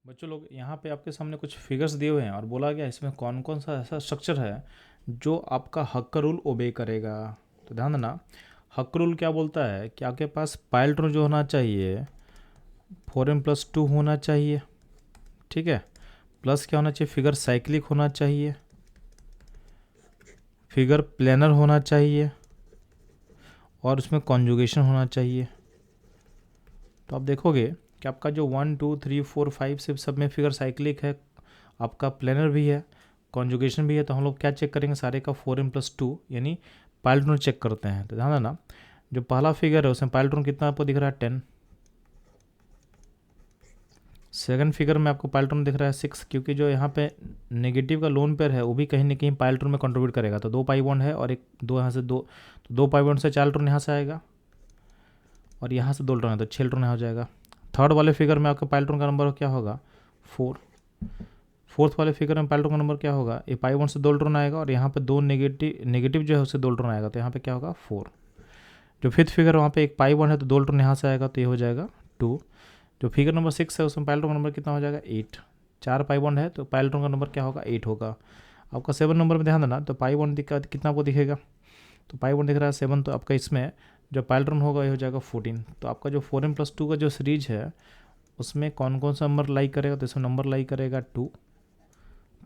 बच्चों लोग यहाँ पे आपके सामने कुछ फिगर्स दिए हुए हैं और बोला गया इसमें कौन कौन सा ऐसा स्ट्रक्चर है जो आपका हक्कर रूल ओबे करेगा। तो ध्यान देना, हक्कर रूल क्या बोलता है कि आपके पास पाइल्ड जो होना चाहिए 4n+2 होना चाहिए, ठीक है। प्लस क्या होना चाहिए, फिगर साइक्लिक होना चाहिए, फिगर प्लेनर होना चाहिए और उसमें कॉन्जुगेशन होना चाहिए। तो आप देखोगे कि आपका जो 1 2 3 4 5 6 सब में फिगर साइक्लिक है, आपका प्लेनर भी है, कॉन्जुगेशन भी है। तो हम लोग क्या चेक करेंगे, सारे का 4n+2 यानी पाइल्ड्रोन चेक करते हैं। तो ध्यान देना, जो पहला फिगर है उसमें पाइल्ड्रोन कितना आपको दिख रहा है 10। सेकंड फिगर में आपको पाइल्ड्रोन दिख रहा है 6, क्योंकि जो यहाँ पे नेगेटिव का लोन पेयर है वो भी कहीं ना कहीं पाइल्ड्रोन में कंट्रीब्यूट करेगा। तो 2 पाई बॉन्ड है और एक दो यहाँ से दो, तो 2 पाई बॉन्ड से 4 इलेक्ट्रॉन यहाँ से आएगा और यहाँ से 2 इलेक्ट्रॉन है तो 6 इलेक्ट्रॉन यहाँ हो जाएगा। थर्ड वाले फिगर में आपका पाइल्ड्रोन का नंबर क्या होगा 4। फोर्थ वाले फिगर में पाइल्ड्रोन का नंबर क्या होगा, ये पाई बॉन्ड से 2 इलेक्ट्रॉन आएगा और यहाँ पे 2 नेगेटिव जो है उससे 2 इलेक्ट्रॉन आएगा, तो यहाँ पे क्या होगा 4। जो फिफ्थ फिगर वहाँ पे एक पाई बॉन्ड है तो 2 इलेक्ट्रॉन यहाँ से आएगा तो ये हो जाएगा 2। जो फिगर नंबर 6 है उसमें पाइल्ड्रोन का नंबर कितना हो जाएगा 8। 4 पाई बॉन्ड है तो पाइल्ड्रोन का नंबर क्या होगा 8 होगा। आपका 7 नंबर में ध्यान देना, तो पाई बॉन्ड कितना आपको दिखेगा, तो पाई बॉन्ड दिख रहा है 7, तो आपका इसमें जो पाइल्ड्रोन होगा ये हो जाएगा 14। तो आपका जो 4n+2 का जो सीरीज है उसमें कौन कौन सा नंबर लाई करेगा, तो इसमें नंबर लाई करेगा 2,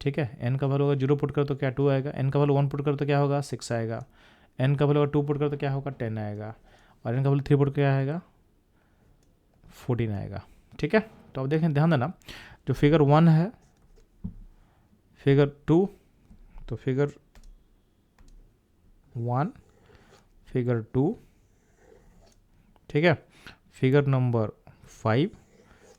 ठीक है। एन का वैल्यू होगा 0 पुट कर तो क्या 2 आएगा, एन का वैल्यू 1 पुट कर तो क्या होगा 6 आएगा, एन का वैल्यू 2 पुट कर तो क्या होगा 10 आएगा और एन का वैल्यू 3 पुट क्या आएगा 14 आएगा, ठीक है। तो अब देखें, ध्यान देना, जो फिगर 1 है, फिगर 2, तो फिगर 1, फिगर 2, ठीक है, figure number 5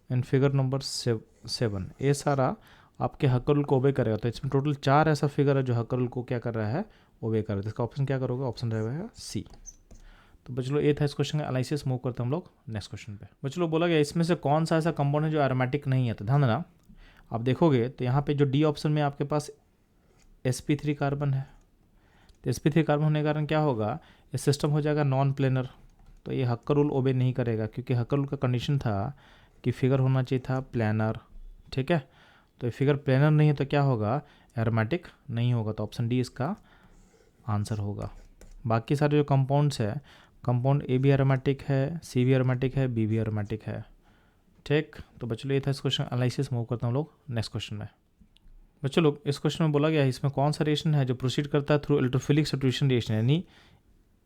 and figure number 7, ये सारा आपके हक्कर रूल को ओबे करेगा। तो इसमें टोटल 4 ऐसा फिगर है जो हक्कर रूल को क्या कर रहा है, ओबे कर रहा है। इसका ऑप्शन क्या करोगे, ऑप्शन रहेगा सी। तो बच्चों ये था इस क्वेश्चन का एनालिसिस। मूव करते हैं हम लोग नेक्स्ट क्वेश्चन पे। बच्चों बोला गया इसमें से कौन सा ऐसा कंपाउंड है जो एरोमेटिक नहीं है। तो ध्यान देना, आप देखोगे तो यहाँ पे जो डी ऑप्शन में आपके पास sp3 कार्बन है, तो sp3 कार्बन होने के कारण क्या होगा, ये सिस्टम हो जाएगा नॉन प्लेनर। तो ये हक्कर रूल ओबे नहीं करेगा, क्योंकि हक्कर रूल का कंडीशन था कि फिगर होना चाहिए था प्लानर, ठीक है। तो ये फिगर प्लानर नहीं है तो क्या होगा, एरोमेटिक नहीं होगा। तो ऑप्शन डी इसका आंसर होगा। बाकी सारे जो कंपाउंड्स है, कंपाउंड ए भी एरोमेटिक है, सी भी एरोमेटिक है, बी भी एरोमेटिक है, ठीक। तो बच्चों ये था इस क्वेश्चन एनालिसिस। मूव करता हूँ लोग नेक्स्ट क्वेश्चन में। बच्चों लोग इस क्वेश्चन में बोला गया है इसमें कौन सा रिएक्शन है जो प्रोसीड करता है थ्रू इलेक्ट्रोफिलिक सब्स्टिट्यूशन रिएक्शन, यानी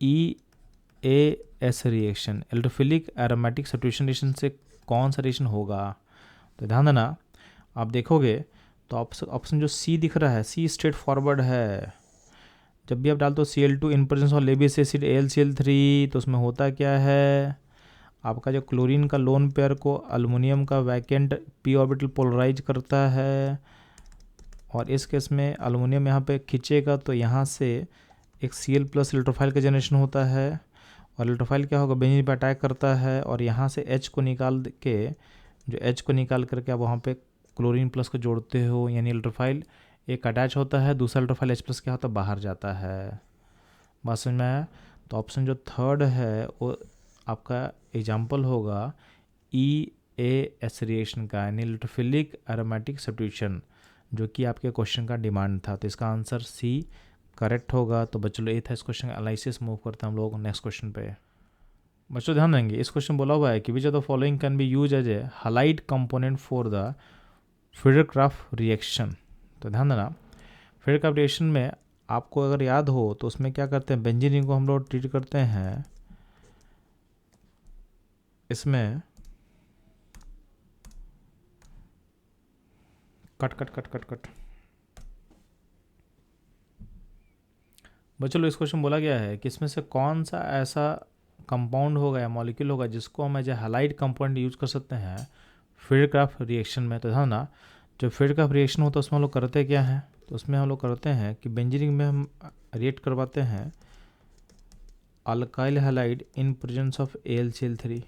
EAS reaction. Electrophilic aromatic substitution reaction से कौन सा रिएक्शन होगा। तो ध्यान देना, आप देखोगे तो ऑप्शन जो सी दिख रहा है, सी स्ट्रेट फॉरवर्ड है। जब भी आप डालते हो Cl2 in presence of Lewis acid AlCl3, तो उसमें होता क्या है, आपका जो क्लोरीन का लोन पेयर को अल्युमिनियम का वैकेंट p ऑर्बिटल पोलराइज करता है और इस केस में अल्युमिनियम यहाँ पे खींचेगा तो यहाँ से एक Cl+ इलेक्ट्रोफाइल का जनरेशन होता है और इलेक्ट्रोफाइल क्या होगा, बेंजीन पे अटैक करता है और यहाँ से H को निकाल के, जो H को निकाल करके आप वहाँ पे क्लोरीन प्लस को जोड़ते हो, यानी इलेक्ट्रोफाइल एक अटैच होता है, दूसरा इलेक्ट्रोफाइल H+ क्या होता है, बाहर जाता है। बात समझ में आया। तो ऑप्शन जो थर्ड है वो आपका एग्जाम्पल होगा EAS रिएक्शन का, यानी इलेक्ट्रोफिलिक एरोमेटिक सब्स्टिट्यूशन, जो कि आपके क्वेश्चन का डिमांड था। तो इसका आंसर सी करेक्ट होगा। तो बच्चों ये था इस क्वेश्चन का एनालिसिस। मूव करते हैं हम लोग नेक्स्ट क्वेश्चन पे। बच्चों ध्यान देंगे, इस क्वेश्चन बोला हुआ है कि which of the following can be use as a halide component for the Friedel Crafts reaction. तो ध्यान देना, फ्रीडरक्राफ्ट रिएक्शन में आपको अगर याद हो तो उसमें क्या करते हैं, बेंजीन रिंग को हम लोग ट्रीट करते हैं, इसमें cut cut cut cut cut. बच्चों इस क्वेश्चन बोला गया है कि इसमें से कौन सा ऐसा कंपाउंड होगा या मॉलिक्यूल होगा जिसको हम as a halide compound use कर सकते हैं फ्रीडरक्राफ्ट रिएक्शन में। तो ध्यान ना, जो फ्रीडरक्राफ्ट रिएक्शन होता है उसमें हम लोग करते क्या हैं, तो उसमें हम लोग करते हैं कि बेंजीन रिंग में हम रिएक्ट करवाते हैं alkyl halide in presence of AlCl3।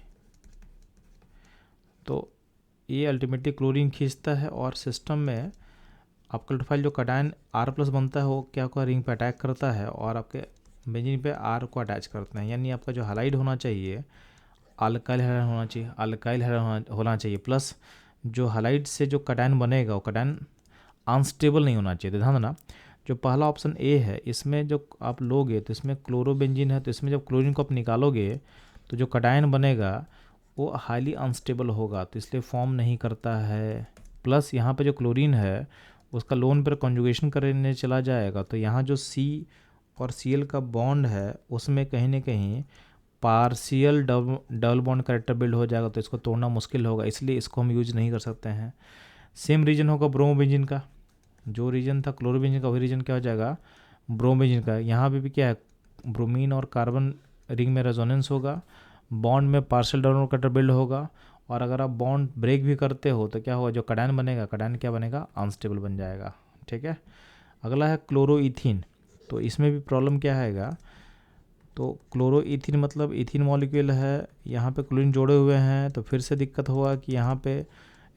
तो ये अल्टीमेटली क्लोरीन खींचता है और सिस्टम में आपका इलेक्ट्रोफाइल जो कैटायन R+ बनता है वो क्या होगा, रिंग पे अटैक करता है और आपके बेंजीन पे R को अटैच करते हैं। यानी आपका जो हैलाइड होना चाहिए अल्काइल हैलाइड होना चाहिए, अल्काइल हैलाइड होना चाहिए, प्लस जो हैलाइड से जो कटायन बनेगा वो कटायन अनस्टेबल नहीं होना चाहिए। तो ध्यान देना, जो पहला ऑप्शन ए है इसमें जो आप लोगे तो इसमें क्लोरोबेंजीन है, तो इसमें जब क्लोरीन को आप निकालोगे तो जो कटायन बनेगा वो हाईली अनस्टेबल होगा, तो इसलिए फॉर्म नहीं करता है। प्लस यहाँ पे जो क्लोरीन है उसका लोन पर कॉन्जुगेशन करने चला जाएगा, तो यहाँ जो सी और Cl का बॉन्ड है उसमें कहीं ना कहीं partial double bond character build हो जाएगा, तो इसको तोड़ना मुश्किल होगा, इसलिए इसको हम यूज नहीं कर सकते हैं। सेम रीजन होगा ब्रोमोबेंजीन का, जो रीजन था क्लोरोबेंजीन का वही रीजन क्या हो जाएगा ब्रोमोबेंजीन का। यहाँ पे भी क्या है, ब्रोमीन और कार्बन रिंग में रेजोनेंस होगा, बॉन्ड में partial double bond character build होगा, और अगर आप बॉन्ड ब्रेक भी करते हो तो क्या होगा, जो कटायन बनेगा कटायन क्या बनेगा अनस्टेबल बन जाएगा। ठीक है, अगला है क्लोरोइथीन। तो इसमें भी प्रॉब्लम क्या आएगा, तो क्लोरोइथीन मतलब इथीन मॉलिक्यूल है, यहाँ पे क्लोरीन जोड़े हुए हैं, तो फिर से दिक्कत होगा कि यहाँ पे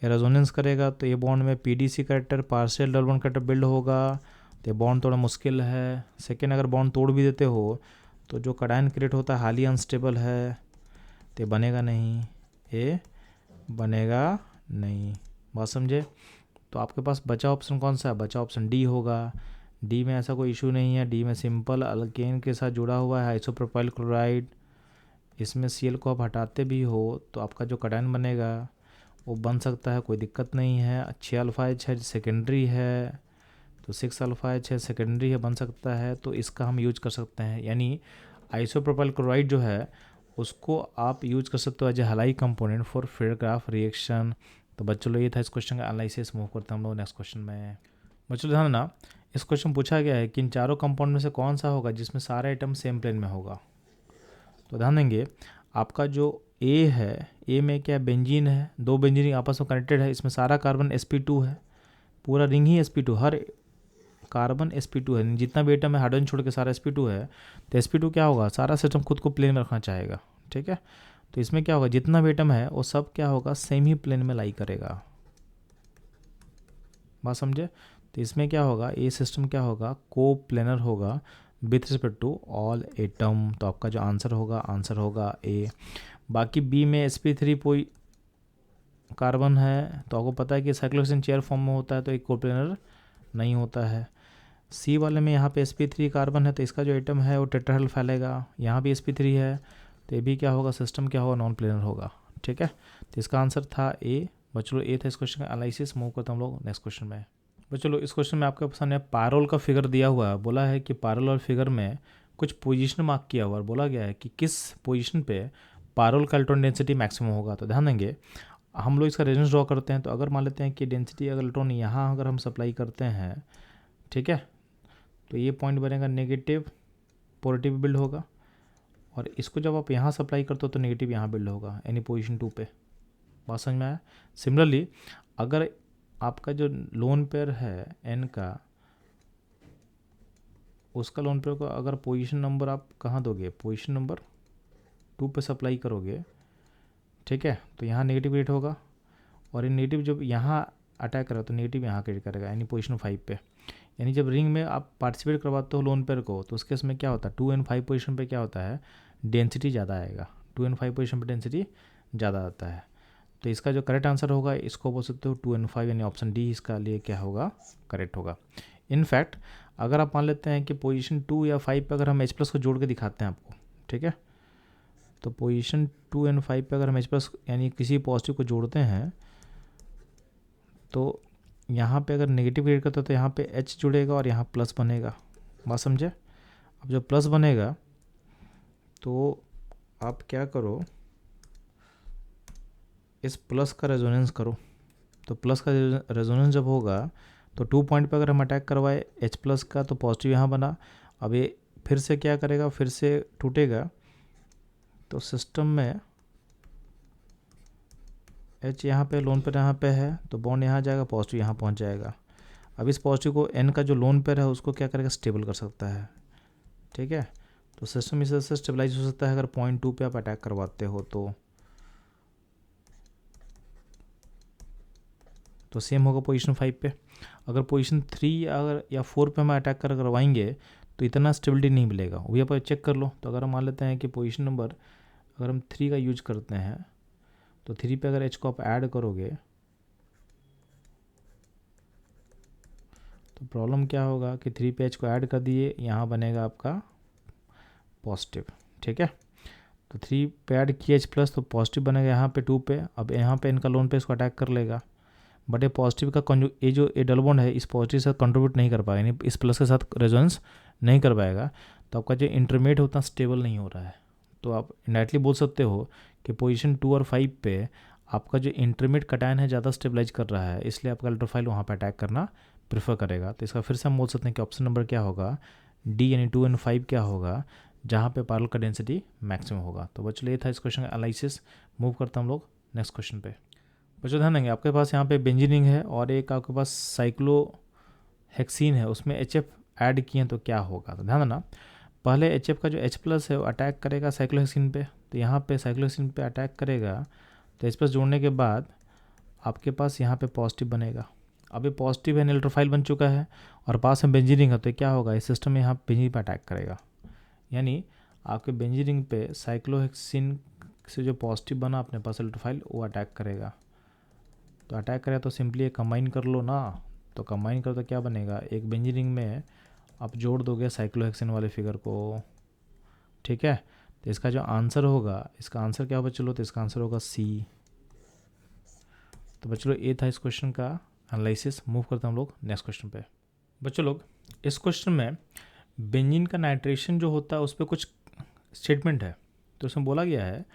रेजोनेंस करेगा, तो ये बॉन्ड में PDC character partial double bond character build होगा, तो ये बॉन्ड थोड़ा मुश्किल है। सेकेंड, अगर बॉन्ड तोड़ भी देते हो तो जो कटायन क्रिएट होता है हाईली अनस्टेबल है, तो ये बनेगा नहीं, ये बनेगा नहीं। बात समझे? तो आपके पास बचा ऑप्शन कौन सा है, बचा ऑप्शन डी होगा। डी में ऐसा कोई इशू नहीं है, डी में सिंपल अल्केन के साथ जुड़ा हुआ है आइसोप्रोपाइल क्लोराइड, इसमें Cl को आप हटाते भी हो तो आपका जो कटायन बनेगा वो बन सकता है, कोई दिक्कत नहीं है। 6 अल्फा एच है सेकेंडरी है, तो 6 अल्फा एच है सेकेंडरी है, बन सकता है, तो इसका हम यूज कर सकते हैं। यानी आइसोप्रोपाइल क्लोराइड जो है उसको आप यूज कर सकते हो as a halide component for Friedel Crafts reaction. तो बच्चों लोग ये था इस क्वेश्चन का एनालिसिस। मूव करते हैं हम लोग नेक्स्ट क्वेश्चन में। बच्चों ध्यान देना, इस क्वेश्चन पूछा गया है कि इन चारों कंपाउंड में से कौन सा होगा जिसमें सारे आइटम सेम प्लेन में होगा। तो ध्यान देंगे, आपका जो ए है, ए में क्या बेंजीन है, दो बेंजीन आपस में कनेक्टेड है, इसमें सारा कार्बन sp2 है, पूरा रिंग ही sp2, हर कार्बन sp2 है, जितना भी आइटम है हाइड्रोजन छोड़ के सारा sp2 है, तो sp2 क्या होगा, सारा सिस्टम खुद को प्लेन में रखना चाहेगा। ठीक है, तो इसमें क्या होगा, जितना भी आइटम है वो सब क्या होगा, सेम ही प्लेन में लाई करेगा। बात समझे? तो इसमें क्या होगा, ए सिस्टम क्या होगा, को प्लेनर होगा with respect to all atom. तो आपका जो आंसर होगा ए। बाकी बी में sp3 कोई कार्बन है, तो आपको पता है कि साइक्लोहेक्सेन चेयर फॉर्म में होता है, तो एक कोप्लेनर नहीं होता है। सी वाले में यहाँ पे sp3 कार्बन है, तो इसका जो एटम है वो टेट्राहेड्रल फैलेगा, यहाँ भी sp3 है, तो ये भी क्या होगा, सिस्टम क्या होगा, नॉन प्लेनर होगा। ठीक है, तो इसका आंसर था ए। बच्चों ए था इस क्वेश्चन का एनालिसिस। मूव करते हम लोग नेक्स्ट क्वेश्चन में। बच्चों इस क्वेश्चन में आपके सामने पायरोल का फिगर दिया हुआ है, बोला है कि पायरोल और फिगर में कुछ पोजीशन मार्क किया हुआ है, बोला गया है कि किस पोजीशन पे पायरोल का इलेक्ट्रॉन डेंसिटी मैक्सिमम होगा। तो ध्यान देंगे, हम लोग इसका रेफरेंस ड्रॉ करते हैं, तो अगर मान लेते हैं कि डेंसिटी अगर इलेक्ट्रॉन यहाँ अगर हम सप्लाई करते हैं, ठीक है, तो ये पॉइंट बनेगा नेगेटिव, पॉजिटिव बिल्ड होगा, और इसको जब आप यहाँ सप्लाई करते हो तो नेगेटिव यहाँ बिल्ड होगा, यानी पोजीशन 2 पे। बात समझ में आया? सिमिलरली अगर आपका जो लोन पेयर है एन का, उसका लोन पेयर को अगर पोजीशन नंबर आप कहाँ दोगे, पोजीशन नंबर 2 पे सप्लाई करोगे, ठीक है, तो यहाँ नेगेटिव रेट होगा, और ये नेगेटिव जब यहाँ अटैक करेगा तो नेगेटिव यहाँ क्रिएट करेगा, यानी पोजीशन 5 पे। यानी जब रिंग में आप पार्टिसिपेट करवाते हो लोन पेयर को, तो उसके इसमें क्या होता है, 2 और 5 पोजीशन पे क्या होता है, डेंसिटी ज़्यादा आएगा, 2 और 5 पोजीशन पे डेंसिटी ज़्यादा आता है। तो इसका जो करेक्ट आंसर होगा इसको बोल सकते हो 2 और 5, यानी ऑप्शन डी इसका लिए क्या होगा, करेक्ट होगा। इनफैक्ट अगर आप मान लेते हैं कि पोजीशन 2 या 5 पे अगर हम H+ को जोड़ के दिखाते हैं आपको, ठीक है, तो पोजीशन 2 और 5 पे अगर हम H+ यानी किसी पॉजिटिव को जोड़ते हैं, तो यहाँ पे अगर नेगेटिव क्रिएट करते हो तो यहाँ पे H जुड़ेगा और यहाँ प्लस बनेगा। बात समझे? अब जब प्लस बनेगा तो आप क्या करो, इस प्लस का रेजोनेंस करो, तो प्लस का रेजोनेंस जब होगा तो 2 पॉइंट पे अगर हम अटैक करवाए H+ का, तो पॉजिटिव यहाँ बना, अब ये फिर से क्या करेगा, फिर से टूटेगा, तो सिस्टम में H यहाँ पे लोन पेयर यहाँ पे है, तो बॉन्ड यहाँ जाएगा, पॉजिटिव यहाँ पहुँच जाएगा। अब इस पॉजिटिव को N का जो लोन पेयर है उसको क्या करेगा, स्टेबल कर सकता है। ठीक है, तो सिस्टम इस तरह से स्टेबलाइज हो सकता है अगर पॉइंट 2 पे आप अटैक करवाते हो तो सेम होगा पोजीशन 5 पे। अगर पोजीशन 3 अगर या 4 पे हम अटैक करवाएंगे तो इतना स्टेबिलिटी नहीं मिलेगा, वो भी आप चेक कर लो। तो अगर हम मान लेते हैं कि पोजीशन नंबर अगर हम 3 का यूज करते हैं, तो 3 पे अगर H को आप ऐड करोगे तो प्रॉब्लम क्या होगा कि 3 पे H को ऐड कर दिए, यहाँ बनेगा आपका पॉजिटिव, ठीक है। तो 3 पे ऐड किया H प्लस तो पॉजिटिव बनेगा यहाँ पे 2 पे। अब यहाँ पे इनका लोन पे इसको अटैक कर लेगा, बट ये पॉजिटिव का ये जो ये डबल बॉन्ड है इस पॉजिटिव से कंट्रीब्यूट नहीं कर पाएगा, यानी इस प्लस के साथ रेजोनेंस नहीं कर पाएगा। तो आपका जो इंटरमीडिएट उतना स्टेबल नहीं हो रहा है। तो आप इंडायरेक्टली बोल सकते हो कि पोजीशन 2 और 5 पे आपका जो इंटरमीडिएट कटायन है ज़्यादा स्टेबलाइज कर रहा है, इसलिए आपका इलेक्ट्रोफाइल वहाँ पे अटैक करना प्रेफर करेगा। तो इसका फिर से हम बोल सकते हैं कि ऑप्शन नंबर क्या होगा, डी यानी 2 एंड 5 क्या होगा, जहाँ पे पैरेलल का डेंसिटी मैक्सिमम होगा। तो बच्चों ये था इस क्वेश्चन का एनालिसिस। मूव करता हम लोग नेक्स्ट क्वेश्चन पे। बच्चों ध्यान देंगे, आपके पास यहाँ पे बेंजीनिंग है और एक आपके पास साइक्लोहेक्सीन है, उसमें HF ऐड किए तो क्या होगा। तो ध्यान देना, पहले HF का जो H प्लस है वो अटैक करेगा साइक्लोहेक्सीन पे। तो यहाँ पे साइक्लोहेक्सीन पे अटैक करेगा तो H प्लस जोड़ने के बाद आपके पास यहाँ पे पॉजिटिव बनेगा। अब ये पॉजिटिव है, इलेक्ट्रोफाइल बन चुका है और पास में बेंजीनिंग है, तो क्या होगा, इस सिस्टम में यहाँ बेंजीन पे अटैक करेगा। यानी आपके बेंजीनिंग पे साइक्लोहेक्सीन से जो पॉजिटिव बना अपने पास इलेक्ट्रोफाइल वो अटैक करेगा। तो अटैक करेगा तो सिंपली कंबाइन कर लो ना। तो कंबाइन करो तो क्या बनेगा, एक बेंजीनिंग में आप जोड़ दोगे साइक्लोहेक्सेन वाले फिगर को, ठीक है। तो इसका जो आंसर होगा, इसका आंसर क्या होगा चलो, तो इसका आंसर होगा सी। तो बच्चों ये था इस क्वेश्चन का एनालिसिस। मूव करते हैं हम लोग नेक्स्ट क्वेश्चन पे। बच्चों लोग इस क्वेश्चन में बेंजीन का नाइट्रेशन जो होता है उस पर कुछ स्टेटमेंट है। तो उसमें बोला गया है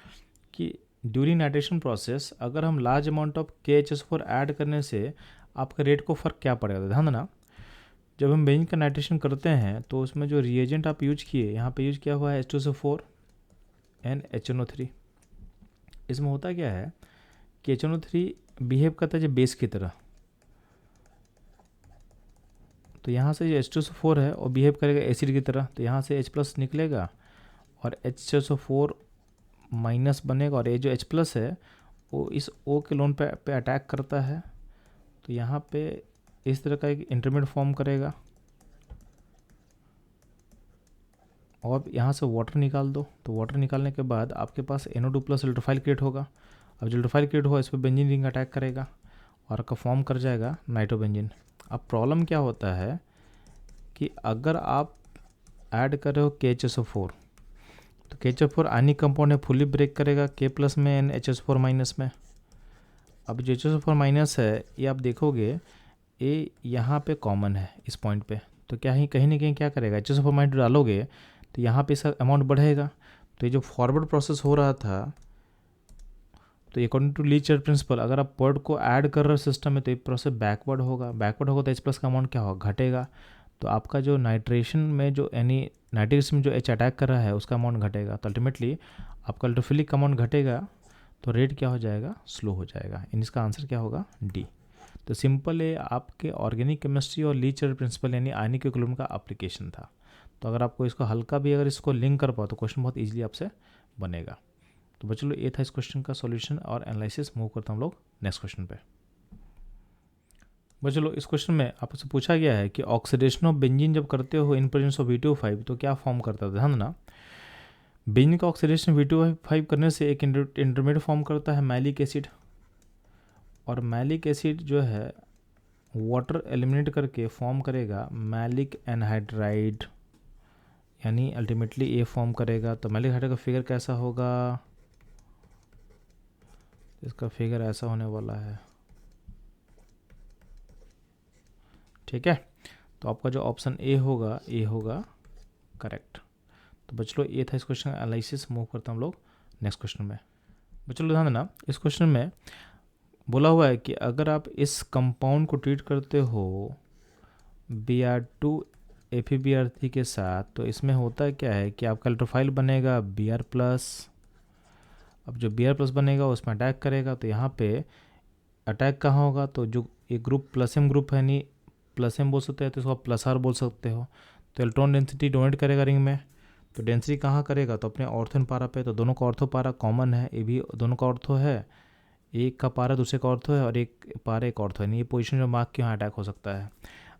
कि ड्यूरिंग नाइट्रेशन प्रोसेस अगर हम large amount of KHS4 add करने से आपका रेट को फ़र्क क्या पड़ेगा। तो ध्यान देना, जब हम बेंजीन का नाइट्रेशन करते हैं तो उसमें जो रिएजेंट आप यूज किए, यहाँ पे यूज किया हुआ है H2SO4 एंड HNO3। इसमें होता क्या है कि HNO3 बिहेव करता है जो बेस की तरह। तो यहाँ से जो H2SO4 है वो बिहेव करेगा एसिड की तरह। तो यहाँ से H प्लस निकलेगा और H2SO4 माइनस बनेगा और ये जो H प्लस है वो इस O के लोन पे अटैक करता है। तो यहाँ पे इस तरह का एक इंटरमीडिएट फॉर्म करेगा और यहाँ से वाटर निकाल दो। तो वाटर निकालने के बाद आपके पास NO2 प्लस इलेक्ट्रोफाइल क्रिएट होगा। अब जो इलेक्ट्रोफाइल क्रिएट होगा इस पर बेंजीन रिंग अटैक करेगा और आपका फॉर्म कर जाएगा नाइट्रोबेंजीन। अब प्रॉब्लम क्या होता है कि अगर आप ऐड कर रहे हो KHSO4 तो KHSO4 आयनिक कंपाउंड है, फुली ब्रेक करेगा K प्लस में एंड HSO4 माइनस में। अब जो HSO4 माइनस है ये आप देखोगे ये यहाँ पे कॉमन है इस पॉइंट पे। तो क्या ही कहीं ना कहीं क्या करेगा, HSO4 माइनस डालोगे तो यहाँ पे इसका अमाउंट बढ़ेगा। तो ये जो फॉरवर्ड प्रोसेस हो रहा था, तो अकॉर्डिंग टू लीचर प्रिंसिपल अगर आप पर्ड को ऐड कर रहे हो सिस्टम में तो ये प्रोसेस बैकवर्ड होगा। बैकवर्ड होगा तो H प्लस का अमाउंट क्या होगा, घटेगा। तो आपका जो नाइट्रेशन में जो यानी नाइट्रिक एसिड में जो H अटैक कर रहा है उसका अमाउंट घटेगा। तो अल्टीमेटली आपका इलेक्ट्रोफिलिक अमाउंट घटेगा तो रेट क्या हो जाएगा, स्लो हो जाएगा। इन इसका आंसर क्या होगा, डी। तो सिंपल है आपके ऑर्गेनिक केमिस्ट्री और लीचर प्रिंसिपल यानी आयनिक इक्विलिब्रियम का एप्लीकेशन था। तो अगर आपको इसको हल्का भी अगर इसको लिंक कर पाओ तो क्वेश्चन बहुत ईजिली आपसे बनेगा। तो बच्चों ये था इस क्वेश्चन का सॉल्यूशन और एनालिसिस। मूव करता हम लोग नेक्स्ट क्वेश्चन पे। बच्चों इस क्वेश्चन में आपसे पूछा गया है कि ऑक्सीडेशन ऑफ बेंजीन जब करते हो इन प्रेजेंस ऑफ V2O5 तो क्या फॉर्म करता है। ध्यान देना, बेंजीन का ऑक्सीडेशन V2O5 करने से एक इंटरमीडिएट फॉर्म करता है मैलिक एसिड, और मैलिक एसिड जो है वाटर एलिमिनेट करके फॉर्म करेगा मैलिक एनहाइड्राइड, यानी अल्टीमेटली ये फॉर्म करेगा। तो मैलिक एनहाइड्राइड का फिगर कैसा होगा, इसका फिगर ऐसा होने वाला है, ठीक है। तो आपका जो ऑप्शन ए होगा ये होगा करेक्ट। तो बच्चों ये था इस क्वेश्चन का एनालिसिस। मूव करता हम लोग नेक्स्ट क्वेश्चन में। बच्चों ध्यान देना, इस क्वेश्चन में बोला हुआ है कि अगर आप इस कंपाउंड को ट्रीट करते हो Br2 FeBr3 के साथ तो इसमें होता क्या है कि आपका इलेक्ट्रोफाइल बनेगा Br प्लस। अब जो Br प्लस बनेगा उसमें अटैक करेगा। तो यहाँ पे अटैक कहाँ होगा, तो जो एक ग्रुप प्लस एम ग्रुप है नहीं प्लस एम बोल सकते हैं तो इसको आप प्लस आर बोल सकते हो। तो इलेक्ट्रॉन डेंसिटी डोनेट करेगा रिंग में। तो डेंसिटी कहाँ करेगा, तो अपने ऑर्थो पारा पे। तो दोनों का ऑर्थो पारा कॉमन है, ये भी दोनों का ऑर्थो है, एक का पारा दूसरे का ऑर्थो है और एक पारा एक ऑर्थो है। नहीं ये पोजीशन जो मार्क के यहाँ अटैक हो सकता है।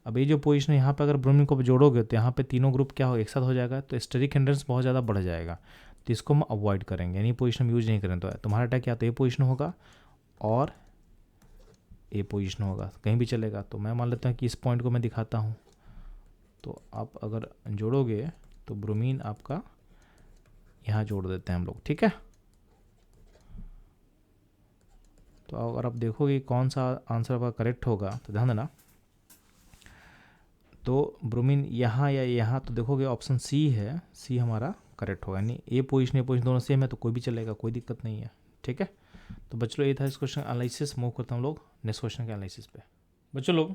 अब ये जो पोजीशन यहाँ पे अगर ब्रोमीन को जोड़ोगे तो यहाँ पे तीनों ग्रुप क्या हो एक साथ हो जाएगा, तो स्टेरिक हिंड्रेंस बहुत ज़्यादा बढ़ जाएगा। तो इसको हम अवॉइड करेंगे, यानी पोजीशन हम यूज नहीं करें। तो तुम्हारा अटैक या तो ये पोजीशन होगा और ए पोजीशन होगा, कहीं भी चलेगा। तो मैं मान लेता हूँ कि इस पॉइंट को मैं दिखाता हूँ, तो आप अगर जोड़ोगे तो ब्रोमीन आपका यहाँ जोड़ देते हैं हम लोग, ठीक है। तो अगर आप देखोगे कौन सा आंसर आपका करेक्ट होगा तो ध्यान देना, तो ब्रोमीन यहाँ या यहाँ, तो देखोगे ऑप्शन सी है, सी हमारा करेक्ट होगा। यानी ए पोजीशन दोनों सेम है तो कोई भी चलेगा, कोई दिक्कत नहीं है, ठीक है। तो बच्चों ये था इस क्वेश्चन एनालिसिस। मूव करता हम लोग नेक्स्ट क्वेश्चन के एनालिसिस पे। बच्चों लोग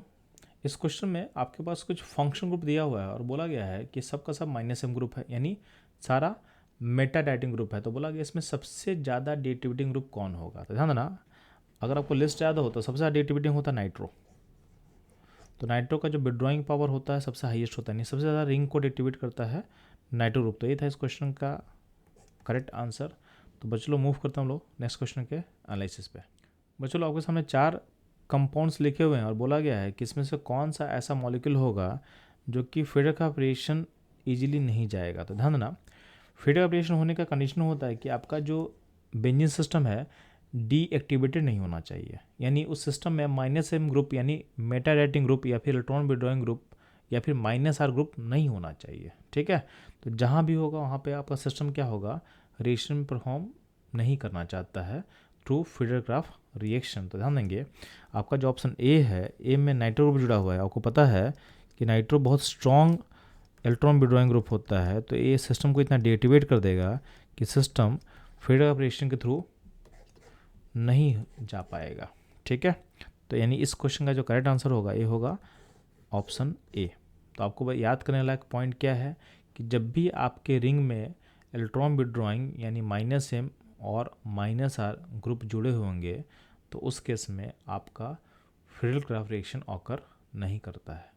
इस क्वेश्चन में आपके पास कुछ फंक्शन ग्रुप दिया हुआ है और बोला गया है कि सबका सब -m ग्रुप है, यानी सारा मेटा डाइटिंग ग्रुप है। तो बोला गया इसमें सबसे ज़्यादा डिएक्टिवेटिंग ग्रुप कौन होगा। तो ध्यान देना, अगर आपको लिस्ट याद हो तो सबसे ज़्यादा डिएक्टिवेटिंग होता है नाइट्रो। तो नाइट्रो का जो विड्रॉइंग पावर होता है सबसे हाईएस्ट होता है, नहीं सबसे ज़्यादा रिंग को डिएक्टिवेट करता है नाइट्रो ग्रुप। तो ये था इस क्वेश्चन का करेक्ट आंसर। तो बच्चों लोग मूव करता हूँ लोग नेक्स्ट क्वेश्चन के एनालिसिस पे। बच्चों लोग आपके सामने 4 कंपाउंड्स लिखे हुए हैं और बोला गया है कि इसमें से कौन सा ऐसा मॉलिक्यूल होगा जो कि फ्रीडक ऑफ रिएक्शन ईजिली नहीं जाएगा। तो ध्यान देना, फ्रीडक ऑफ रिएक्शन होने का कंडीशन होता है कि आपका जो बेंजीन सिस्टम है डीएक्टिवेटेड नहीं होना चाहिए, यानी उस सिस्टम में -m ग्रुप यानी मेटा डाइटिंग ग्रुप या फिर इलेक्ट्रॉन विड्रॉइंग ग्रुप या फिर -r ग्रुप नहीं होना चाहिए, ठीक है। तो जहाँ भी होगा वहाँ पे आपका सिस्टम क्या होगा, रिएक्शन परफॉर्म नहीं करना चाहता है थ्रू फ्रीडरक्राफ्ट रिएक्शन। तो ध्यान देंगे आपका जो ऑप्शन ए है, ए में नाइट्रो ग्रुप जुड़ा हुआ है। आपको पता है कि नाइट्रो बहुत स्ट्रॉन्ग इलेक्ट्रॉन विड्रॉइंग ग्रुप होता है, तो ये सिस्टम को इतना डीएक्टिवेट कर देगा कि सिस्टम फ्रीडरक्राफ्ट रिएक्शन के थ्रू नहीं जा पाएगा, ठीक है। तो यानी इस क्वेश्चन का जो करेक्ट आंसर होगा ये होगा ऑप्शन ए। तो आपको याद करने लायक पॉइंट क्या है कि जब भी आपके रिंग में इलेक्ट्रॉन विड्रॉइंग यानी -m और -r ग्रुप जुड़े होंगे तो उस केस में आपका फ्रीडरक्राफ्ट रिएक्शन ऑकर नहीं करता है।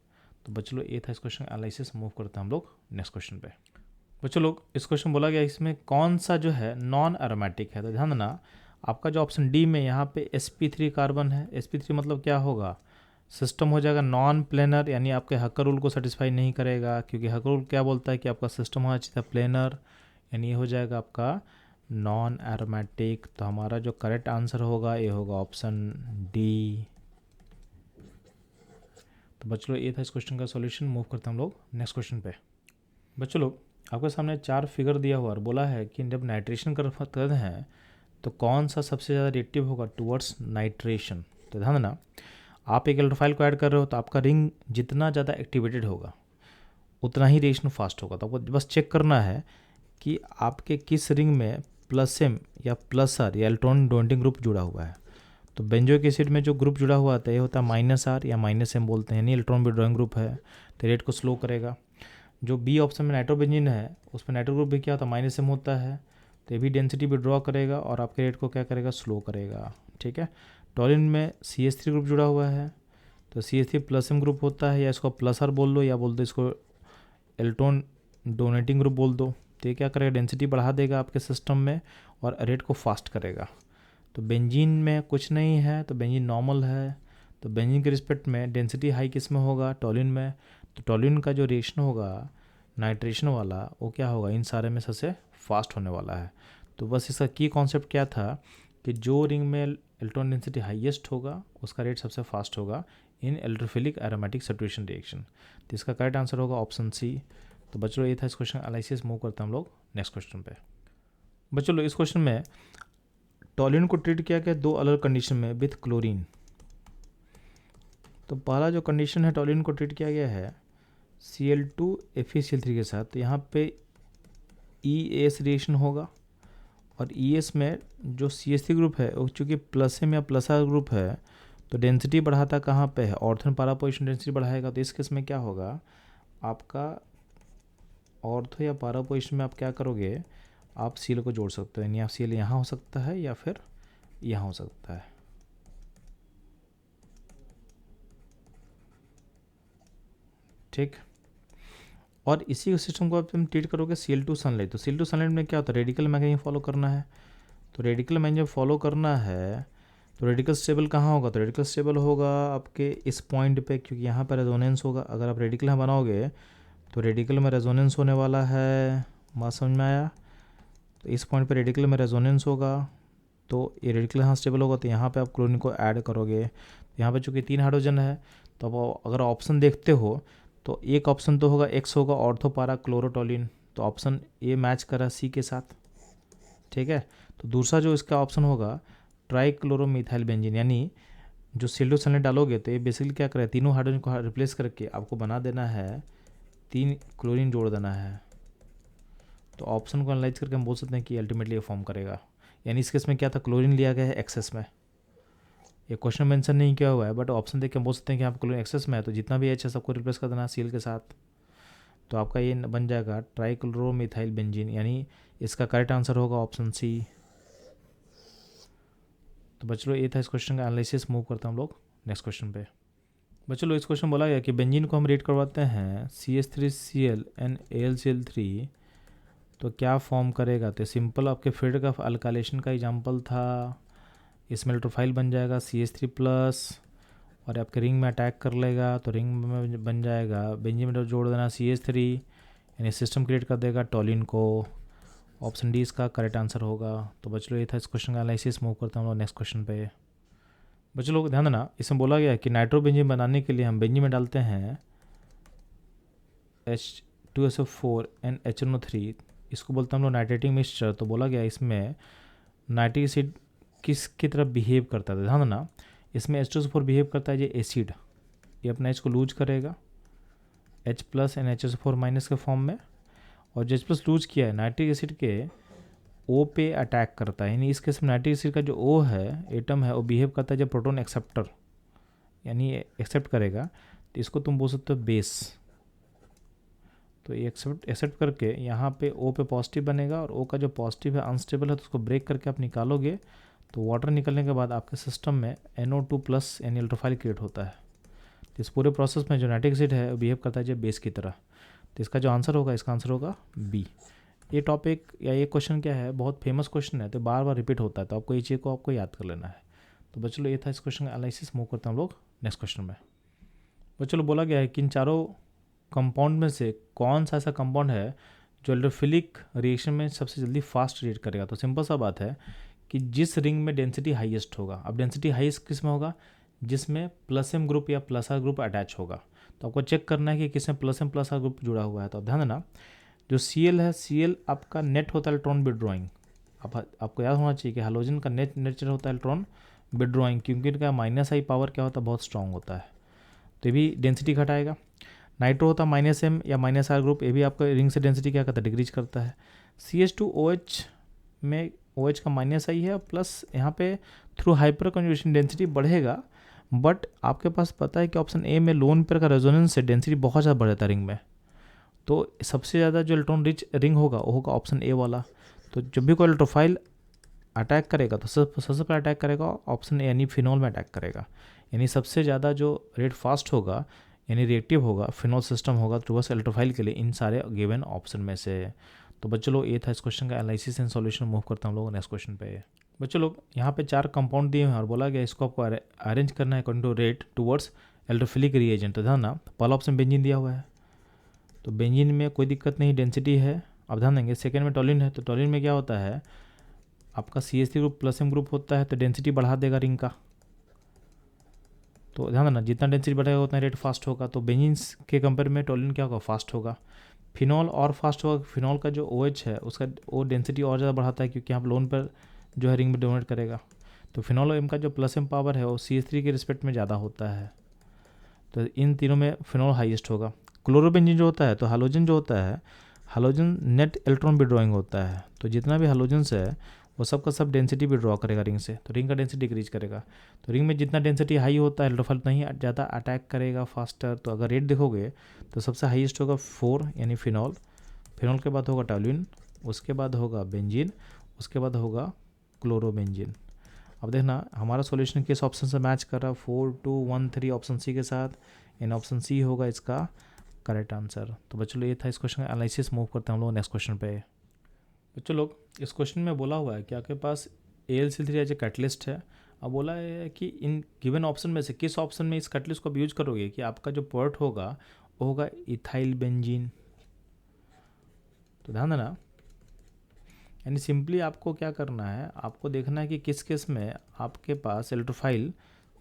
तो बच्चों लोग ये था इस क्वेश्चन एनालिसिस। मूव करते हैं हम लोग नेक्स्ट क्वेश्चन पे। बच्चों लोग इस क्वेश्चन बोला गया इसमें कौन सा जो है नॉन एरोमेटिक है। तो ध्यान देना, आपका जो ऑप्शन डी में यहाँ पे sp3 कार्बन है। sp3 मतलब क्या होगा, सिस्टम हो जाएगा नॉन प्लेनर, यानी आपके हकर रूल को सेटिस्फाई नहीं करेगा, क्योंकि हकर रूल क्या बोलता है कि आपका सिस्टम होना चाहिए था प्लेनर, यानी ये हो जाएगा आपका नॉन एरोमेटिक। तो हमारा जो करेक्ट आंसर होगा ये होगा ऑप्शन डी। तो बच्चों ये था इस क्वेश्चन का सॉल्यूशन। मूव करते हैं हम लोग नेक्स्ट क्वेश्चन पे। बच्चों लोग आपके सामने 4 फिगर दिया हुआ और बोला है कि जब नाइट्रेशन करते हैं तो कौन सा सबसे ज़्यादा रिएक्टिव होगा टुवर्ड्स नाइट्रेशन। तो ध्यान देना, आप एक इलेक्ट्रोफाइल को ऐड कर रहे हो तो आपका रिंग जितना ज़्यादा एक्टिवेटेड होगा उतना ही रिएक्शन फास्ट होगा। तो आपको बस चेक करना है कि आपके किस रिंग में +m या +r या इलेक्ट्रॉन डोनेटिंग ग्रुप जुड़ा हुआ है। तो बेंजोइक एसिड में जो ग्रुप जुड़ा हुआ था ये होता है -r या -m बोलते हैं, यानी इलेक्ट्रॉन विड्रॉइंग ग्रुप है, तो रेट को स्लो करेगा। जो बी ऑप्शन में नाइट्रोबेंजीन है उसमें नाइट्रो ग्रुप भी क्या होता है, -m होता है, तो ये भी डेंसिटी विड्रॉ करेगा और आपके रेट को क्या करेगा, स्लो करेगा, ठीक है। टॉलिन में CH3 ग्रुप जुड़ा हुआ है, तो CH3 +m ग्रुप होता है, या इसको +r बोल दो या बोल दो इसको इलेक्ट्रॉन डोनेटिंग ग्रुप बोल दो। तो ये क्या करेगा, डेंसिटी बढ़ा देगा आपके सिस्टम में और रेट को फास्ट करेगा। तो बेंजीन में कुछ नहीं है, तो बेंजीन नॉर्मल है, तो बेंजीन के रिस्पेक्ट में डेंसिटी हाई किस में होगा, टॉलिन में। तो टॉलिन का जो रिएक्शन होगा नाइट्रेशन वाला वो क्या होगा, इन सारे में सबसे फास्ट होने वाला है। तो बस इसका की कॉन्सेप्ट क्या था कि जो रिंग में इलेक्ट्रॉन डेंसिटी हाईएस्ट होगा उसका रेट सबसे फास्ट होगा इन इलेक्ट्रोफिलिक एरोमेटिक सैचुरेशन रिएक्शन। तो इसका करेक्ट आंसर होगा ऑप्शन सी। तो बच्चों ये था इस क्वेश्चन एनालिसिस। मूव करते हैं हम लोग नेक्स्ट क्वेश्चन पे। बच्चों लोग इस क्वेश्चन में टॉलिन को ट्रीट किया गया 2 अलग कंडीशन में विथ क्लोरीन। तो पहला जो कंडीशन है टॉलिन को ट्रीट किया गया है Cl2 FeCl3 के साथ, तो यहाँ पे ES रिएक्शन होगा और ES में जो CH3 ग्रुप है वो चूँकि +m या +r ग्रुप है तो डेंसिटी बढ़ाता कहाँ पे है, ऑर्थो पैरा पोजीशन डेंसिटी बढ़ाएगा। तो इस केस में क्या होगा, आपका ऑर्थो या पैरा पोजीशन में आप क्या करोगे, आप Cl को जोड़ सकते हो, यानी आप Cl यहाँ हो सकता है या फिर यहाँ हो सकता है, ठीक। और इसी सिस्टम को आप तुम ट्रीट करोगे Cl2 सनलाइट। तो Cl2 सनलाइट में क्या होता है, रेडिकल मैकेनिज्म फॉलो करना है। तो रेडिकल मैकेनिज्म फॉलो करना है तो रेडिकल स्टेबल कहाँ होगा, तो रेडिकल स्टेबल होगा आपके इस पॉइंट पे, क्योंकि यहाँ पर रेजोनेंस होगा। अगर आप रेडिकल यहाँ बनाओगे तो रेडिकल में रेजोनेंस होने वाला है, बात समझ में आया। तो इस पॉइंट पे रेडिकल में रेजोनेंस होगा तो ये रेडिकल यहाँ स्टेबल होगा, तो यहाँ पे आप क्लोरीन को ऐड करोगे यहाँ पे चूँकि 3 हाइड्रोजन है, तो अब अगर ऑप्शन देखते हो तो एक ऑप्शन तो होगा एक्स होगा, ऑर्थो पारा क्लोरोटोलिन, तो ऑप्शन ए मैच करा सी के साथ, ठीक है। तो दूसरा जो इसका ऑप्शन होगा ट्राइक्लोरोमिथाइल बेंजीन, यानी जो सिल्डो सल्फेट डालोगे तो ये बेसिकली क्या करे, तीनों हाइड्रोजन को रिप्लेस करके आपको बना देना है 3 क्लोरीन जोड़ देना है। तो ऑप्शन को एनालाइज करके हम बोल सकते हैं कि अल्टीमेटली ये फॉर्म करेगा, यानी इस केस में क्या था, क्लोरीन लिया गया है एक्सेस में। ये क्वेश्चन मेंशन नहीं किया हुआ है, बट ऑप्शन देख के हम बोल सकते हैं कि आप क्लोरीन एक्सेस में है, तो जितना भी एच है सबको रिप्लेस कर देना है सीएल के साथ। तो आपका ये बन जाएगा ट्राइक्लोरोमिथाइल बेंजीन, यानी इसका करेक्ट आंसर होगा ऑप्शन सी। तो बच्चों ये था इस क्वेश्चन का एनालिसिस। मूव करते हैं हम लोग नेक्स्ट क्वेश्चन पे। बच्चों इस क्वेश्चन बोला गया कि बेंजीन को हम रेट करवाते हैं CH3Cl and AlCl3, तो क्या फॉर्म करेगा। तो सिंपल आपके फील्ड का अल्काइलेशन का एग्जांपल था, इसमें इलेक्ट्रोफाइल बन जाएगा CH3+, और आपके रिंग में अटैक कर लेगा, तो रिंग में बन जाएगा बेंजीन में जोड़ देना CH3, यानी सिस्टम क्रिएट कर देगा टॉलिन को। ऑप्शन डी इसका करेक्ट आंसर होगा। तो बच्चों ये था इस क्वेश्चन का एनालिसिस। मूव करता हूँ हम लोग नेक्स्ट क्वेश्चन पे। बच्चों लोग ध्यान देना, इसमें बोला गया है कि नाइट्रो बेंजीन बनाने के लिए हम बेंजीन में डालते हैं H2SO4 and HNO3, इसको बोलते हैं हम लोग नाइट्रेटिंग मिक्सचर। तो बोला गया इसमें नाइट्रिक एसिड किसकी तरफ बिहेव करता है, ध्यान देना, इसमें H2SO4 बिहेव करता है ये एसिड, ये अपना H को लूज करेगा H+ एंड HSO4- के फॉर्म में, और जो H+ लूज किया है नाइट्रिक एसिड के O पे अटैक करता है, यानी इस केस में नाइट्रिक एसिड का जो O है एटम है वो बिहेव करता है जब प्रोटॉन एक्सेप्टर, यानी एक्सेप्ट करेगा, तो इसको तुम बोल सकते हो बेस। तो ये एक्सेप्ट करके यहाँ पे O पे पॉजिटिव बनेगा, और O का जो पॉजिटिव है अनस्टेबल है, तो उसको ब्रेक करके आप निकालोगे, तो वाटर निकलने के बाद आपके सिस्टम में NO2+ यानी इलेक्ट्रोफाइल क्रिएट होता है। तो इस पूरे प्रोसेस में जो नाइट्रिक एसिड है वो बिहेव करता है जब बेस की तरह। तो इसका जो आंसर होगा, इसका आंसर होगा बी। ये टॉपिक या ये क्वेश्चन क्या है, बहुत फेमस क्वेश्चन है, तो बार बार रिपीट होता है, तो आपको ये चीज़ को आपको याद कर लेना है। तो बच्चों ये था इस क्वेश्चन का एनालिसिस। मूव करते हैं हम लोग नेक्स्ट क्वेश्चन में। बच्चों बोला गया है कि इन चारों कंपाउंड में से कौन सा ऐसा कंपाउंड है जो इलेक्ट्रोफिलिक रिएक्शन में सबसे जल्दी फास्ट रिएक्ट करेगा। तो सिंपल सा बात है कि जिस रिंग में डेंसिटी हाईएस्ट होगा, अब डेंसिटी हाईएस्ट किस में होगा, जिसमें +M ग्रुप या +R ग्रुप अटैच होगा। तो आपको चेक करना है कि किसमें +M +R ग्रुप जुड़ा हुआ है। तो ध्यान देना, जो Cl है, Cl आपका नेट होता है इलेक्ट्रॉन विड्रॉइंग। आपको याद होना चाहिए कि हाइड्रोजन का नेचर होता है इलेक्ट्रॉन विड्रॉइंग, क्योंकि इनका -I पावर क्या होता है, बहुत स्ट्रांग होता है, तो ये भी डेंसिटी घटाएगा। नाइट्रो होता है -M या -R ग्रुप, ये भी आपका रिंग से डेंसिटी क्या करता है, डिक्रीज करता है। CH2OH में OH का -I है, प्लस यहाँ पे थ्रू हाइपर कन्जुगेशन डेंसिटी बढ़ेगा, बट आपके पास पता है कि ऑप्शन ए में लोन पेयर का रेजोनेंस से डेंसिटी बहुत ज़्यादा बढ़ जाता है रिंग में। तो सबसे ज़्यादा जो इलेक्ट्रॉन रिच रिंग होगा वो होगा ऑप्शन ए वाला। तो जब भी कोई इलेक्ट्रोफाइल अटैक करेगा तो सबसे पहले अटैक करेगा ऑप्शन ए यानी फिनॉल में अटैक करेगा, यानी सबसे ज़्यादा जो रेट फास्ट होगा यानी रिएक्टिव होगा फिनॉल सिस्टम होगा टुवर्ड्स इलेक्ट्रोफाइल के लिए इन सारे गिवन ऑप्शन में से। तो बच्चों लोग ये था इस क्वेश्चन का एनालिसिस एंड सॉल्यूशन। मूव करता हम लोग नेक्स्ट क्वेश्चन पे। बच्चों लोग यहाँ पे 4 कंपाउंड दिए हैं और बोला गया इसको आपको अरेंज करना है according to rate towards electrophilic reagent. तो ध्यान ना, पहला ऑप्शन बेंजीन दिया हुआ है, तो बेंजीन में कोई दिक्कत नहीं, डेंसिटी है। अब ध्यान देंगे सेकेंड में टॉलिन है, तो टॉलिन में क्या होता है, आपका CH3 ग्रुप +M ग्रुप होता है, तो डेंसिटी बढ़ा देगा रिंग का। तो ध्यान देना, जितना डेंसिटी बढ़ेगा उतना रेट फास्ट होगा। तो बेंजीन के कंपेयर में टॉलिन क्या होगा, फास्ट होगा। फिनॉल और फास्ट होगा, फिनॉल का जो OH है उसका वो डेंसिटी और ज़्यादा बढ़ाता है, क्योंकि यहाँ लोन पर जो है रिंग में डोमिनेट करेगा। तो फिनॉल और M का जो +M पावर है वो CH3 के रिस्पेक्ट में ज़्यादा होता है, तो इन तीनों में फिनॉल हाईएस्ट होगा। क्लोरोबेंजीन जो होता है, तो हालोजन जो होता है, हालोजन नेट इलेक्ट्रॉन विड्रॉइंग होता है, तो जितना भी हालोजन्स है वो सब का सब डेंसिटी विड्रॉ करेगा रिंग से, तो रिंग का डेंसिटी डिक्रीज करेगा। तो रिंग में जितना डेंसिटी हाई होता है इलेक्ट्रोफाइल उतना ही ज़्यादा अटैक करेगा फास्टर। तो अगर रेट देखोगे तो सबसे हाईएस्ट होगा 4 यानी फिनॉल, फिनॉल के बाद होगा टॉलिन, उसके बाद होगा बेंजीन, उसके बाद होगा क्लोरोबेंजीन। अब देखना हमारा सॉल्यूशन किस ऑप्शन से मैच कर रहा है, 4 2 1 3 ऑप्शन सी के साथ, इन ऑप्शन सी होगा इसका करेक्ट आंसर। तो बच्चों लोग ये था इस क्वेश्चन का एनालिसिस। मूव करते हैं हम लोग नेक्स्ट क्वेश्चन पे। बच्चों लोग इस क्वेश्चन में बोला हुआ है कि आपके पास AlCl3 एज ए कैटलिस्ट है। अब बोला है कि इन गिवन ऑप्शन में से किस ऑप्शन में इस कैटलिस्ट को आप यूज करोगे कि आपका जो प्रोडक्ट होगा वो होगा इथाइल बेंजीन। तो ध्यान देना, यानी सिंपली आपको क्या करना है, आपको देखना है कि किस केस में आपके पास इलेक्ट्रोफाइल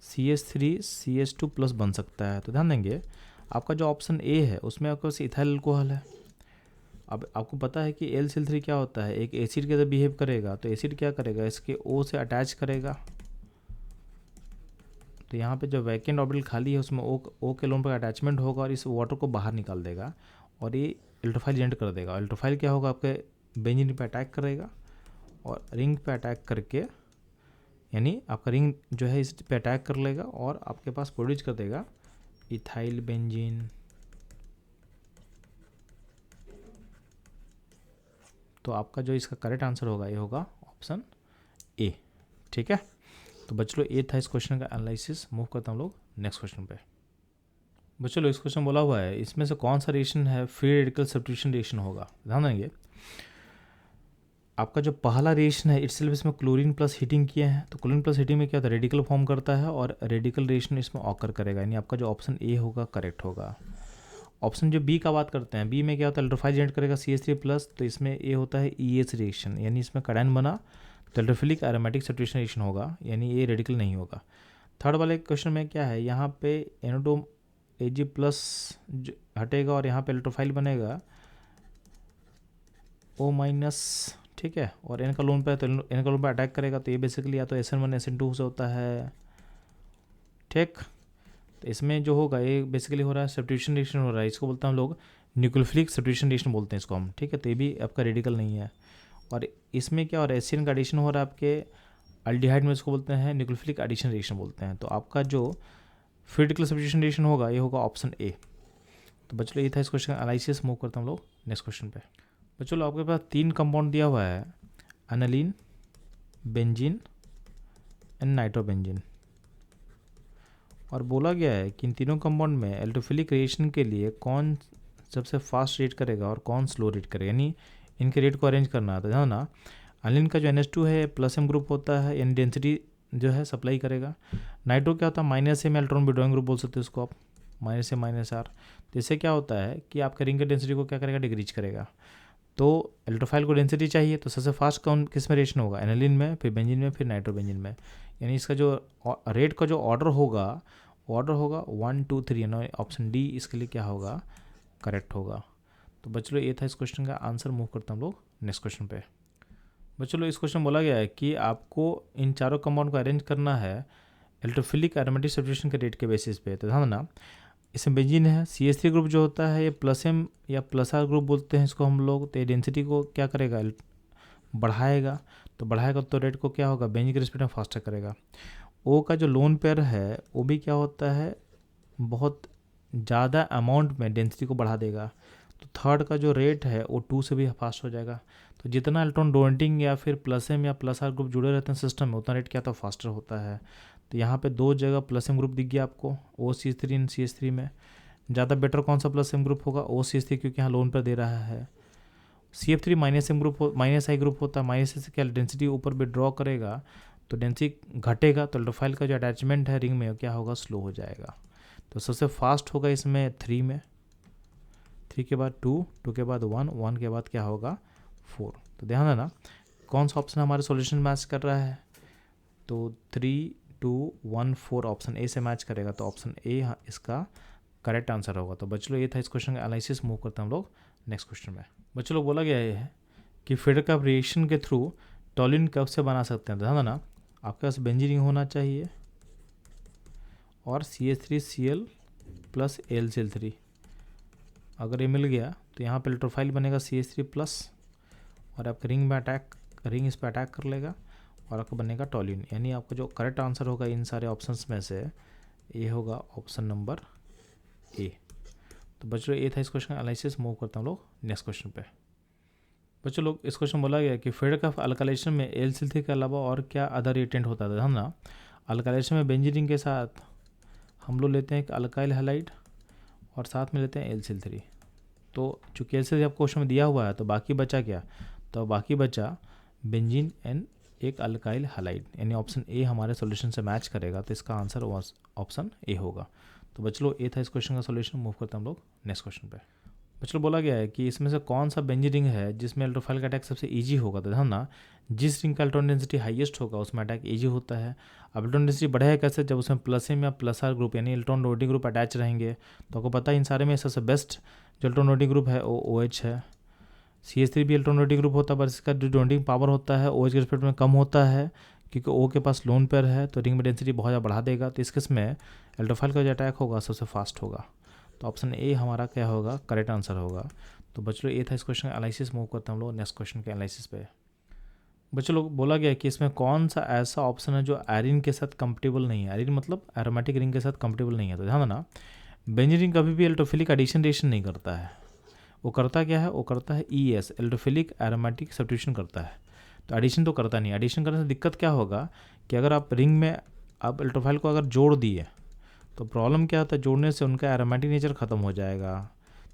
CH3 CH2 प्लस बन सकता है। तो ध्यान देंगे आपका जो ऑप्शन ए है उसमें आपके पास इथाइल अल्कोहल है। अब आपको पता है कि LCl3 क्या होता है, एक एसिड के तरह बिहेव करेगा। तो एसिड क्या करेगा, इसके O से अटैच करेगा। तो यहाँ पे जो वैकेंट ऑर्बिटल खाली है उसमें O के लोन पर अटैचमेंट होगा और इस वाटर को बाहर निकाल देगा और ये इलेक्ट्रोफाइल जनरेट कर देगा। इलेक्ट्रोफाइल क्या होगा, आपके बेंजीन पे अटैक करेगा और रिंग पे अटैक करके, यानी आपका रिंग जो है इस पे अटैक कर लेगा और आपके पास प्रोड्यूस कर देगा इथाइल बेंजीन। तो आपका जो इसका करेक्ट आंसर होगा ये होगा ऑप्शन ए। ठीक है, तो बच्चों ये था इस क्वेश्चन का एनालिसिस। मूव करता हम लोग नेक्स्ट क्वेश्चन पे। बच्चों इस क्वेश्चन बोला हुआ है इसमें से कौन सा रिएक्शन है फ्री रेडिकल सब्स्टिट्यूशन रिएक्शन होगा। ध्यान देंगे आपका जो पहला रिएक्शन है इटसेल्फ इसमें क्लोरीन प्लस हीटिंग किया है। तो क्लोरीन प्लस हीटिंग में क्या होता है, रेडिकल फॉर्म करता है और रेडिकल रिएक्शन इसमें ऑकर करेगा, यानी आपका जो ऑप्शन ए होगा करेक्ट होगा। ऑप्शन जो बी का बात करते हैं, बी में क्या होता है, इलेक्ट्रोफाइल जनरेट करेगा CH3 प्लस। तो इसमें ए होता है EH रिएक्शन, यानी इसमें कैटायन बना तो इलेक्ट्रोफिलिक एरोमेटिक सब्स्टिट्यूशन रिएक्शन होगा, यानी ये रेडिकल नहीं होगा। थर्ड वाले क्वेश्चन में क्या है, यहाँ पे NO2 Ag प्लस हटेगा और यहाँ पे इलेक्ट्रोफाइल बनेगा O माइनस। ठीक है, और N का लोन पे, तो N का लोन पे अटैक करेगा। तो ये बेसिकली या तो SN1 SN2 से होता है। ठीक, तो इसमें जो होगा ये बेसिकली हो रहा है सब्स्टिट्यूशन रिएक्शन हो रहा है, इसको बोलते हैं हम लोग न्यूक्लियोफिलिक सब्स्टिट्यूशन रिएक्शन बोलते हैं इसको हम। ठीक है, तो ये भी आपका रेडिकल नहीं है। और इसमें क्या हो रहा है, एसिन का एडिशन हो रहा है आपके अल्डिहाइड में, इसको बोलते हैं न्यूक्लियोफिलिक एडिशन रिएक्शन बोलते हैं। तो आपका जो फ्री रेडिकल सब्स्टिट्यूशन रिएक्शन होगा ये होगा ऑप्शन ए। तो बच्चों ये था इस क्वेश्चन का एनालिसिस। मूव करता हम लोग नेक्स्ट क्वेश्चन पे। बच्चों आपके पास 3 कंपाउंड दिया हुआ है, एनालिन, बेंजीन एंड नाइट्रोबेंजीन, और बोला गया है कि इन तीनों कंपाउंड में इलेक्ट्रोफिलिक रिएक्शन के लिए कौन सबसे फास्ट रेट करेगा और कौन स्लो रेट करेगा, यानी इनके रेट को अरेंज करना है। तो ध्यान ना, एनालिन का जो NH2 है प्लस M ग्रुप होता है, यानी डेंसिटी जो है सप्लाई करेगा। नाइट्रो क्या होता है, minus M electron withdrawing group बोल सकते हैं उसको आप, -A -R। तो इससे क्या होता है कि आपके रिंग की डेंसिटी को क्या करेगा, डिक्रीज करेगा। तो इलेक्ट्रोफाइल को डेंसिटी चाहिए, तो सबसे फास्ट कौन किस में रिएक्शन होगा, एनालिन में, फिर बेंजीन में, फिर नाइट्रोबेंजीन में। यानी इसका जो रेट का जो ऑर्डर होगा 1 2 3, यानी ऑप्शन डी इसके लिए क्या होगा, करेक्ट होगा। तो बच्चों ये था इस क्वेश्चन का आंसर। मूव करता हम लोग नेक्स्ट क्वेश्चन पे। बच्चों इस क्वेश्चन बोला गया है कि आपको इन चारों कंपाउंड को अरेंज करना है इलेक्ट्रोफिलिक एरोमेटिक सब्स्टिट्यूशन के रेट के बेसिस पे। तो ध्यान ना, इसमें बेंजीन है, CH3 ग्रुप जो होता है ये प्लस M या प्लस R ग्रुप बोलते हैं इसको हम लोग। तो डेंसिटी को क्या करेगा, बढ़ाएगा। तो बढ़ाएगा तो रेट को क्या होगा, बेंजीन के रिस्पेक्ट में फास्टर करेगा। O का जो लोन पेयर है वो भी क्या होता है, बहुत ज़्यादा अमाउंट में डेंसिटी को बढ़ा देगा। तो थर्ड का जो रेट है वो 2 से भी फास्ट हो जाएगा। तो जितना इलेक्ट्रॉन डोनेटिंग या फिर प्लस M या प्लस R ग्रुप जुड़े रहते हैं सिस्टम में, उतना रेट क्या तो फास्टर होता है। तो यहाँ पे 2 जगह प्लस M ग्रुप दिख गया आपको, OCH3 एंड CH3 में। ज़्यादा बेटर कौन सा प्लस M ग्रुप होगा, OCH3, क्योंकि यहाँ लोन पर दे रहा है। CF3 -M group -I group होता है, -I से क्या डेंसिटी ऊपर भी ड्रॉ करेगा तो डेंसिटी घटेगा, तो इलेक्ट्रोफाइल का जो अटैचमेंट है रिंग में क्या होगा, स्लो हो जाएगा। तो सबसे फास्ट होगा इसमें 3 में, 3 के बाद 2, 2 के बाद 1, 1 के बाद क्या होगा 4। तो ध्यान देना कौन सा ऑप्शन हमारे सॉल्यूशन मैच कर रहा है, तो 3 2 1 4 ऑप्शन ए से मैच करेगा। तो ऑप्शन ए इसका करेक्ट आंसर होगा। तो बच्चों ये था इस क्वेश्चन का एनालिसिस। मूव करते हैं हम लोग नेक्स्ट क्वेश्चन में। बच्चों लोग बोला गया है कि फ्रेडरकप रिएक्शन के थ्रू टॉलिन कब से बना सकते हैं। तो ध्यान देना आपके पास बेंजीन रिंग होना चाहिए और CH3Cl प्लस LCl3। अगर ये मिल गया तो यहाँ पे इलेक्ट्रोफाइल बनेगा CH3 प्लस और आपके रिंग इस पर अटैक कर लेगा और आपको बनेगा टॉलिन। यानी आपका जो करेक्ट आंसर होगा इन सारे ऑप्शंस में से ये होगा ऑप्शन नंबर ए। तो बच्चों ये था इस क्वेश्चन का एनालिसिस। मूव करता हूँ लोग नेक्स्ट क्वेश्चन पे। बच्चों लोग इस क्वेश्चन बोला गया कि फ्रेडरकप अल्काइलेशन में LCl3 के अलावा और क्या अदर रिएक्टेंट होता था। हम ना अल्काइलेशन में बेंजीन रिंग के साथ हम लोग लेते हैं एक अल्काइल हैलाइड और साथ में लेते हैं LCl3। तो चूँकि LCl3 आपको क्वेश्चन में दिया हुआ है तो बाकी बचा क्या, तो बाकी बचा बेंजीन एंड एक अल्काइल हैलाइड, यानी ऑप्शन ए हमारे सॉल्यूशन से मैच करेगा। तो इसका आंसर ऑप्शन ए होगा। तो बच्चों ये था इस क्वेश्चन का सॉल्यूशन। मूव करते हैं हम लोग नेक्स्ट क्वेश्चन पे। बच्चों बोला गया है कि इसमें से कौन सा बेंजीन रिंग है जिसमें इलेक्ट्रोफाइल का अटैक सबसे इजी होगा। तो ध्यान ना, जिस रिंग का इलेक्ट्रॉन डेंसिटी हाईएस्ट होगा उसमें अटैक इजी होता है। अब इलेक्ट्रॉन डेंसिटी बढ़ेगा कैसे, जब उसमें प्लस एम या प्लस आर ग्रुप यानी इलेक्ट्रॉन लोडिंग ग्रुप अटैच रहेंगे। तो आपको पता है इन सारे में सबसे बेस्ट जो इलेक्ट्रॉन लोडिंग ग्रुप है वो OH है। CH3 भी इलेक्ट्रॉन लोडिंग ग्रुप होता है, पर इसका जो डोंडिंग पावर होता है OH के रिस्पेक्ट में कम होता है, क्योंकि O के पास लोन पेयर है, तो रिंग में डेंसिटी बहुत ज़्यादा बढ़ा देगा। तो इस केस में इलेक्ट्रोफाइल का जो अटैक होगा सबसे फास्ट होगा। तो ऑप्शन ए हमारा क्या होगा, करेक्ट आंसर होगा। तो बच्चों ये था इस क्वेश्चन का एनालिसिस। मूव करते हैं हम लोग नेक्स्ट क्वेश्चन के एनालिसिस पे। बच्चों लोग बोला गया कि इसमें कौन सा ऐसा ऑप्शन है जो एरिन के साथ कंपेटेबल नहीं है। एरिन मतलब एरोमेटिक रिंग के साथ कंपेटेबल नहीं है। तो ध्यान देना, बेंजीन रिंग कभी भी इलेक्ट्रोफिलिक एडिशन रिएक्शन नहीं करता है। वो करता क्या है, वो करता है ES इलेक्ट्रोफिलिक एरोमेटिक सब्स्टिट्यूशन करता है। तो एडिशन तो करता नहीं। एडिशन करने से दिक्कत क्या होगा कि अगर आप रिंग में आप इलेक्ट्रोफाइल को अगर जोड़ दिए तो प्रॉब्लम क्या होता है, जोड़ने से उनका एरोमेटिक नेचर ख़त्म हो जाएगा।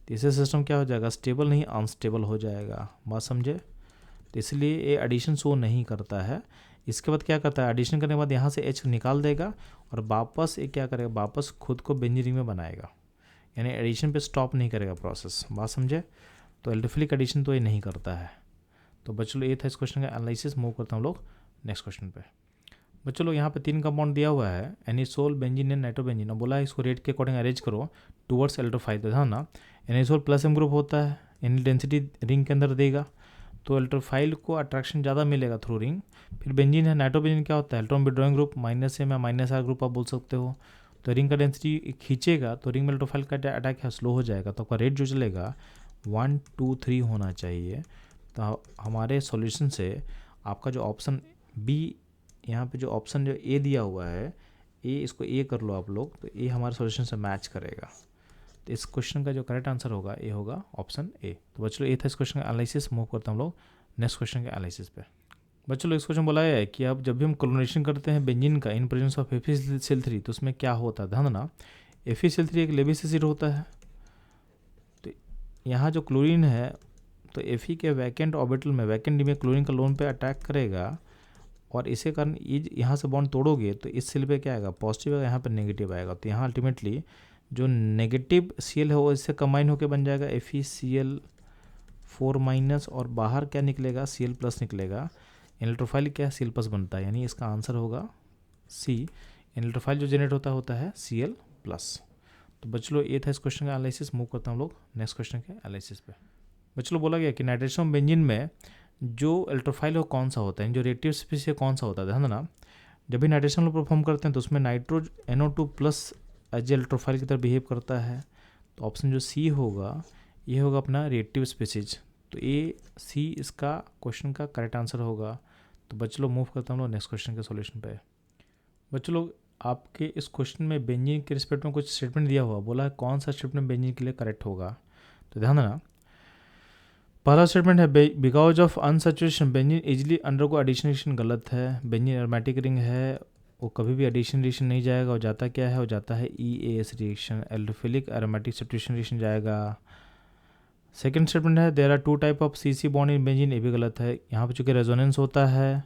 तो इससे सिस्टम क्या हो जाएगा, स्टेबल नहीं अनस्टेबल हो जाएगा। बात समझे। तो इसलिए ये एडिशन शो नहीं करता है। इसके बाद क्या करता है, एडिशन करने के बाद यहाँ से H निकाल देगा और वापस ये क्या करेगा, वापस खुद को बेंजीन रिंग में बनाएगा, यानी एडिशन पे स्टॉप नहीं करेगा प्रोसेस। बात समझे। तो इलेक्ट्रोफिलिक एडिशन तो ये नहीं करता है। तो बच्चों ये था इस क्वेश्चन का एनालिसिस। मूव करता हूँ लोग नेक्स्ट क्वेश्चन पे। बच्चों लोग यहाँ पे 3 कंपाउंड दिया हुआ है, एनिसोल, बेंजीन एंड नाइट्रोबेंजीन। बोला है इसको रेट के अकॉर्डिंग अरेंज करो टूवर्ड्स इलेक्ट्रोफाइल। तो ध्यान ना, एनिसोल प्लस M ग्रुप होता है, यानी डेंसिटी रिंग के अंदर देगा, तो इलेक्ट्रोफाइल को अट्रैक्शन ज़्यादा मिलेगा थ्रू रिंग। फिर बेंजीन है, नाइट्रोबेंजीन क्या होता है, इलेक्ट्रॉन विड्रॉइंग ग्रुप, -M या -R ग्रुप आप बोल सकते हो। तो रिंग का डेंसिटी खींचेगा तो रिंग में इलेक्ट्रोफाइल का अटैक है स्लो हो जाएगा। तो आपका रेट जो चलेगा 1 2 3 होना चाहिए। तो हमारे सॉल्यूशन से आपका जो ऑप्शन बी, यहाँ पे जो ऑप्शन जो ए दिया हुआ है, ए इसको ए कर लो आप लोग, तो ए हमारे सॉल्यूशन से मैच करेगा। तो इस क्वेश्चन का जो करेक्ट आंसर होगा ए होगा ऑप्शन ए। तो बच्चों ये था इस क्वेश्चन का एनालिसिस। मूव करता हम लोग नेक्स्ट क्वेश्चन के एनालिसिस पे। बच्चों लोग इस क्वेश्चन बोला है कि अब जब भी हम क्लोरीनेशन करते हैं बेंजीन का इन प्रेजेंस ऑफ FeCl3 तो उसमें क्या होता है। ध्यान देना, FeCl3 एक लेविस एसिड होता है। तो यहाँ जो क्लोरीन है तो Fe के वैकेंट ऑर्बिटल में, वैकेंट डी में क्लोरीन का लोन पे अटैक करेगा और इसी कारण यहाँ से बॉन्ड तोड़ोगे तो इस सेल पे क्या आएगा, पॉजिटिव आएगा, यहाँ पर नेगेटिव आएगा। तो यहाँ अल्टीमेटली जो नेगेटिव Cl है वो इससे कंबाइन होकर बन जाएगा FeCl4- और बाहर क्या निकलेगा, Cl+ निकलेगा। इलेक्ट्रोफाइल क्या Cl+ बनता है, यानी इसका आंसर होगा C। इलेक्ट्रोफाइल जो जनरेट होता है Cl+। तो बच्चों ये था इस क्वेश्चन का एनालिसिस। मूव करता हम लोग नेक्स्ट क्वेश्चन के एनालिसिस पे। बच्चों बोला गया कि नाइट्रेशन बेंजीन में जो इलेक्ट्रोफाइल है वो कौन सा होता है, जो रिएक्टिव स्पीशीज कौन सा होता है। ध्यान देना, जब भी नाइट्रेशन लोग परफॉर्म करते हैं तो उसमें नाइट्रो NO2+ एज इलेक्ट्रोफाइल की तरह बिहेव करता है। तो ऑप्शन जो सी होगा ये होगा अपना रिएक्टिव स्पीशीज। तो C इसका क्वेश्चन का करेक्ट आंसर होगा। तो बच्चों लोग मूव करता हूँ नेक्स्ट क्वेश्चन के सॉल्यूशन पे। बच्चों लोग आपके इस क्वेश्चन में बेंजीन के रिस्पेक्ट में कुछ स्टेटमेंट दिया हुआ, बोला है कौन सा स्टेटमेंट बेंजीन के लिए करेक्ट होगा। तो ध्यान देना, पहला स्टेटमेंट है because of unsaturation benzene easily undergo addition reaction, गलत है। बेंजीन एरोमेटिक रिंग है, वो कभी भी एडिशन रिएक्शन नहीं जाएगा। वो जाता क्या है, वो जाता है EAS reaction, electrophilic aromatic substitution reaction जाएगा। सेकेंड स्टेटमेंट है there are 2 type of CC bond in benzene, ये भी गलत है। यहाँ पे चूँकि रेजोनेंस होता है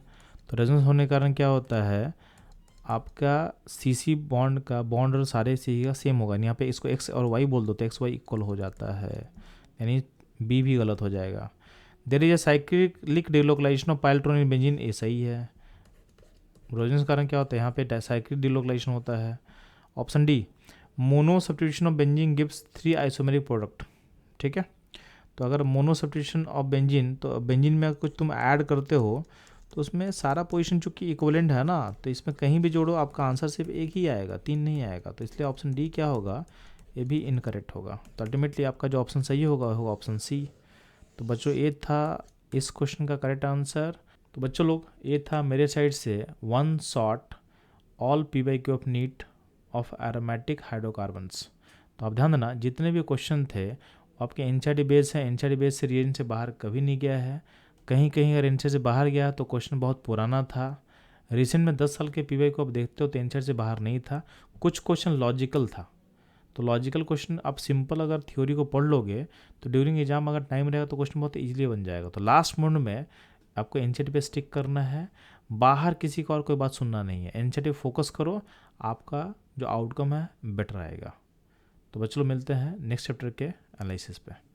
तो रेजोनेंस होने के कारण क्या होता है, आपका CC बॉन्ड का बॉन्ड और सारे CC का सेम होगा। यहाँ पे इसको X और Y बोल दो तो XY इक्वल हो जाता है, यानी B भी गलत हो जाएगा। There is a cyclic delocalization of pi electron in benzene, ये सही है। रेजोनेंस के कारण क्या होता है, यहाँ पे साइक्लिक डिलोकलाइजेशन होता है। Option D, mono substitution of benzene gives 3 isomeric product. ठीक है, तो अगर मोनो सब्स्टिट्यूशन ऑफ बेंजीन, तो बेंजीन में कुछ तुम ऐड करते हो तो उसमें सारा पोजीशन चूँकि इक्विवेलेंट है ना, तो इसमें कहीं भी जोड़ो आपका आंसर सिर्फ एक ही आएगा, 3 नहीं आएगा। तो इसलिए ऑप्शन डी क्या होगा, ये भी इनकरेक्ट होगा। तो अल्टीमेटली आपका जो ऑप्शन सही होगा होगा ऑप्शन सी। तो बच्चों ये था इस क्वेश्चन का करेक्ट आंसर। तो बच्चों लोग ये था मेरे साइड से 1 shot all PYQ of NEET of aromatic hydrocarbons. तो आप ध्यान देना, जितने भी क्वेश्चन थे आपके NCERT बेस है, NCERT बेस से रीजन से बाहर कभी नहीं गया है। कहीं कहीं अगर NCERT से बाहर गया तो क्वेश्चन बहुत पुराना था। रिसेंट में 10 साल के PYQ आप देखते हो तो NCERT से बाहर नहीं था। कुछ क्वेश्चन लॉजिकल था, तो लॉजिकल क्वेश्चन आप सिंपल अगर थ्योरी को पढ़ लोगे तो ड्यूरिंग एग्जाम अगर टाइम रहेगा तो क्वेश्चन बहुत ईजिली बन जाएगा। तो लास्ट मोमेंट में आपको NCERT पे स्टिक करना है, बाहर किसी का और कोई बात सुनना नहीं है। NCERT फोकस करो, आपका जो आउटकम है बेटर आएगा। तो बच्चों मिलते हैं नेक्स्ट चैप्टर के एनालिसिस पे।